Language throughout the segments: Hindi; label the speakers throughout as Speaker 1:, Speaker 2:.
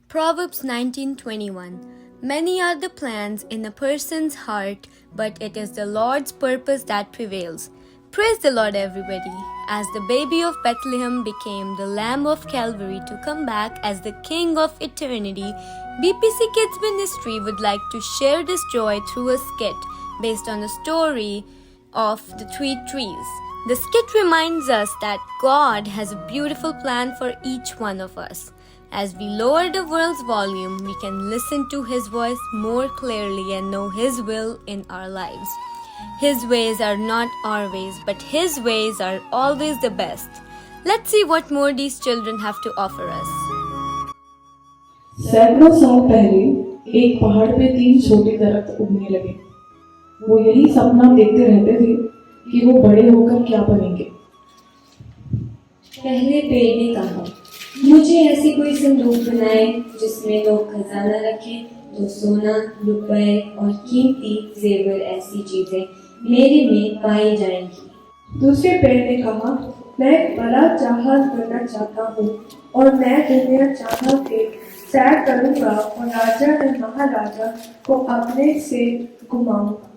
Speaker 1: Proverbs 19:21. Many are the plans in a person's heart, but it is the Lord's purpose that prevails. Praise the Lord, everybody. As the baby of Bethlehem became the Lamb of Calvary to come back as the King of eternity, BPC Kids Ministry would like to share this joy through a skit based on the story of the three trees. The skit reminds us that God has a beautiful plan for each one of us. As we lower the world's volume, we can listen to His voice more clearly and know His will in our lives. His ways are not our ways, but His ways are always the best. Let's see what more these children have to offer us.
Speaker 2: सैकड़ों साल पहले एक पहाड़ पे 3 छोटे दरख्त उगने लगे। वो यही सपना देखते रहते थे कि वो बड़े होकर क्या बनेंगे।
Speaker 3: पहले पेड़ ने कहा, मुझे ऐसी कोई संदूक बनाए जिसमें लोग खजाना रखें, तो सोना, रुपए और कीमती जेवर ऐसी चीजें मेरे में पाई जाएंगी।
Speaker 4: दूसरे पेड़ ने कहा, मैं एक बड़ा जहाज बनना चाहता हूँ और मैं दुनिया चारों के सैर करूँगा और राजा और महाराजा को अपने से घुमाऊंगा।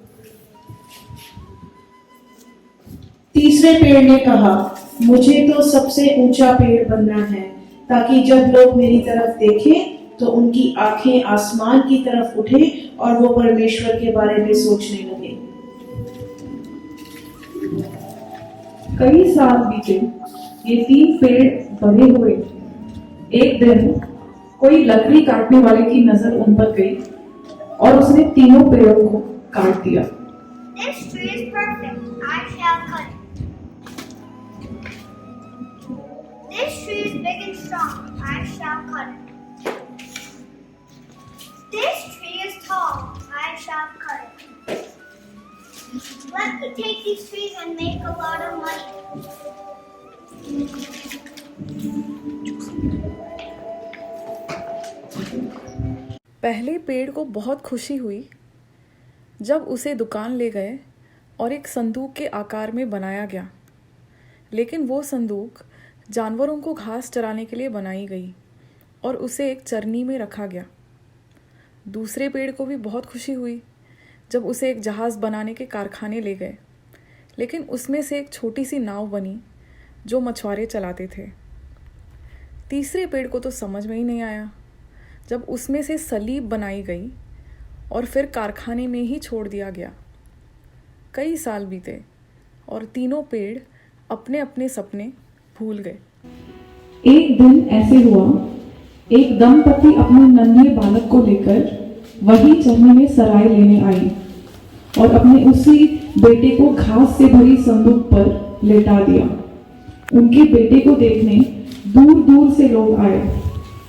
Speaker 2: तीसरे पेड़ ने कहा, मुझे तो सबसे ऊंचा पेड़ बनना है ताकि जब लोग मेरी तरफ देखें तो उनकी आंखें आसमान की तरफ उठे और वो परमेश्वर के बारे में सोचने लगे। कई साल बीते, ये 3 पेड़ बड़े हुए। एक दिन कोई लकड़ी काटने वाले की नजर उन पर गई और उसने तीनों पेड़ों को काट दिया।
Speaker 5: This tree is perfect. I shall cut it. This tree is big and strong. I shall cut it. This tree is tall. I shall cut it. Let me take these trees and make a lot of money.
Speaker 6: पहले पेड़ को बहुत खुशी हुई जब उसे दुकान ले गए और एक संदूक के आकार में बनाया गया। लेकिन वो संदूक जानवरों को घास चराने के लिए बनाई गई और उसे एक चरनी में रखा गया। दूसरे पेड़ को भी बहुत खुशी हुई जब उसे एक जहाज़ बनाने के कारखाने ले गए, लेकिन उसमें से एक छोटी सी नाव बनी जो मछुआरे चलाते थे। तीसरे पेड़ को तो समझ में ही नहीं आया जब उसमें से सलीब बनाई गई और फिर कारखाने में ही छोड़ दिया गया। कई साल बीते और तीनों पेड़ अपने अपने सपने भूल गए।
Speaker 2: एक दिन ऐसे हुआ, एक दंपति अपने नन्हे बालक को लेकर वही चरनी में सराय लेने आई और अपने उसी बेटे को घास से भरी संदूक पर लेटा दिया। उनके बेटे को देखने दूर दूर से लोग आए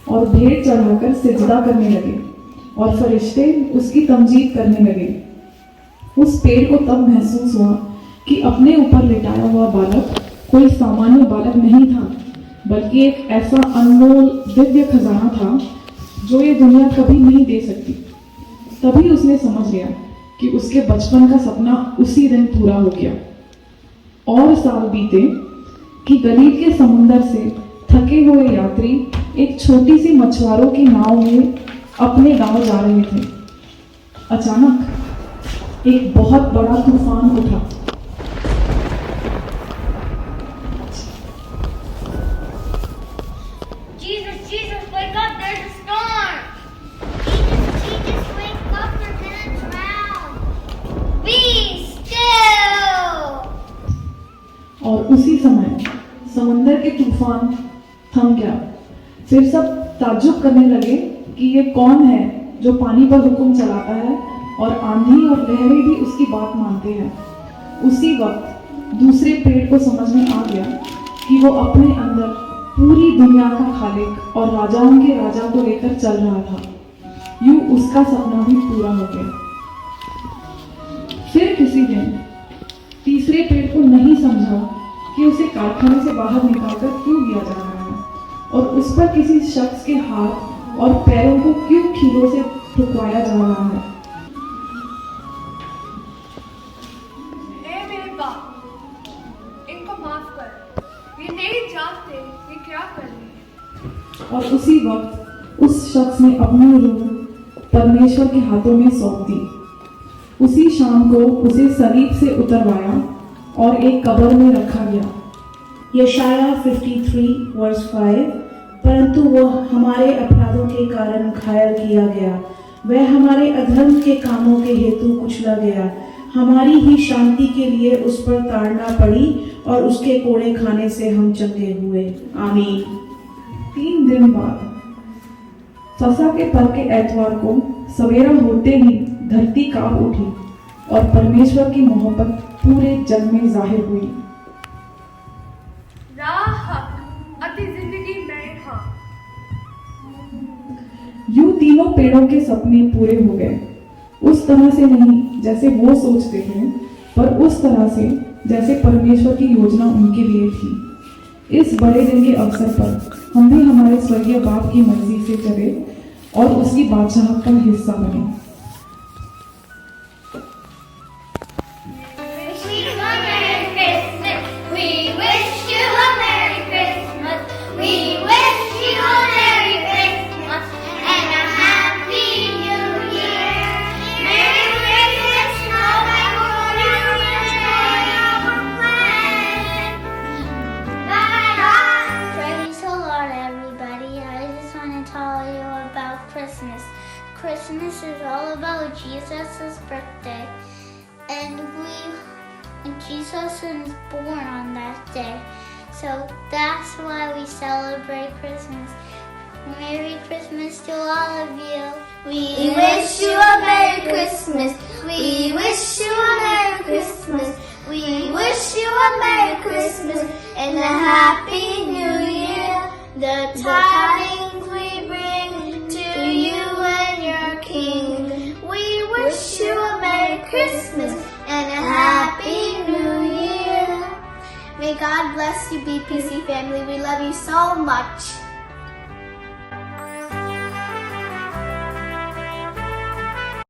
Speaker 2: और भेंट चढ़ाकर सिजदा करने लगे और फरिश्ते उसकी तमजीद करने लगे। उस पेड़ को तब महसूस हुआ कि अपने ऊपर लेटाया हुआ बालक कोई सामान्य बालक नहीं था, बल्कि एक ऐसा अनमोल दिव्य खजाना था जो ये दुनिया कभी नहीं दे सकती। तभी उसने समझ लिया कि उसके बचपन का सपना उसी दिन पूरा हो गया। और साल बीते कि गलील के समुंदर से थके हुए यात्री एक छोटी सी मछुआरों की नाव में अपने गांव जा रहे थे। अचानक एक बहुत बड़ा तूफान उठा।
Speaker 5: Jesus, wake up! There's a storm! Jesus, wake up! We're gonna drown! Be still!
Speaker 2: और उसी समय समुंदर के तूफान थम गया। फिर सब ताज्जुब करने लगे कि ये कौन है जो पानी पर हुक्म चलाता है और आंधी और लहरें भी उसकी बात मानते हैं। उसी वक्त दूसरे पेड़ को समझ में आ गया कि वो अपने अंदर पूरी दुनिया का खालिक और राजाओं के राजा को लेकर चल रहा था। यूं उसका सपना भी पूरा हो गया। फिर किसी दिन तीसरे पेड़ को नहीं समझा कि उसे कारखाने से बाहर निकालकर क्यों दिया जा रहा है और उस पर किसी शख्स के हाथ और पैरों को क्यों खीलों से ठुकराया जा रहा है।
Speaker 7: मेरे बाप, इनको माफ कर, ये नहीं जानते ये क्या कर रहे हैं।
Speaker 2: और उसी वक्त उस शख्स ने अपनी रूह परमेश्वर के हाथों में सौंप दी। उसी शाम को उसे सलीब से उतरवाया और एक कब्र में रखा गया।
Speaker 8: यशाया 53 वर्स 5, परंतु वह हमारे अपराधों के कारण घायल किया गया, वह हमारे अधर्म के कामों के हेतु कुचला गया, हमारी ही शांति के लिए उस पर ताड़ना पड़ी और उसके कोड़े खाने से हम चंगे हुए। आमीन।
Speaker 2: 3 दिन बाद फसह के पर्व के एतवार को सवेरा होते ही धरती कांप उठी और परमेश्वर की मोहब्बत पूरे जग में जाहिर हुई।
Speaker 7: राह अति जिंदगी नए हाँ।
Speaker 2: यूं तीनों पेड़ों के सपने पूरे हो गए, उस तरह से नहीं जैसे वो सोचते थे, पर उस तरह से जैसे परमेश्वर की योजना उनके लिए थी। इस बड़े दिन के अवसर पर हम भी हमारे स्वर्गीय बाप की मर्जी से चले और उसकी बादशाहत का हिस्सा बने।
Speaker 5: Christmas is all about Jesus' birthday, and Jesus was born on that day, so that's why we celebrate Christmas. Merry Christmas to all of you. We wish you a Merry Christmas. We wish you a Merry Christmas. We wish you a Merry Christmas and a Happy New Year. The tidings we bring to you and your King. We wish you a Merry Christmas and a Happy New Year. May God bless you, BPC family. We love you so much.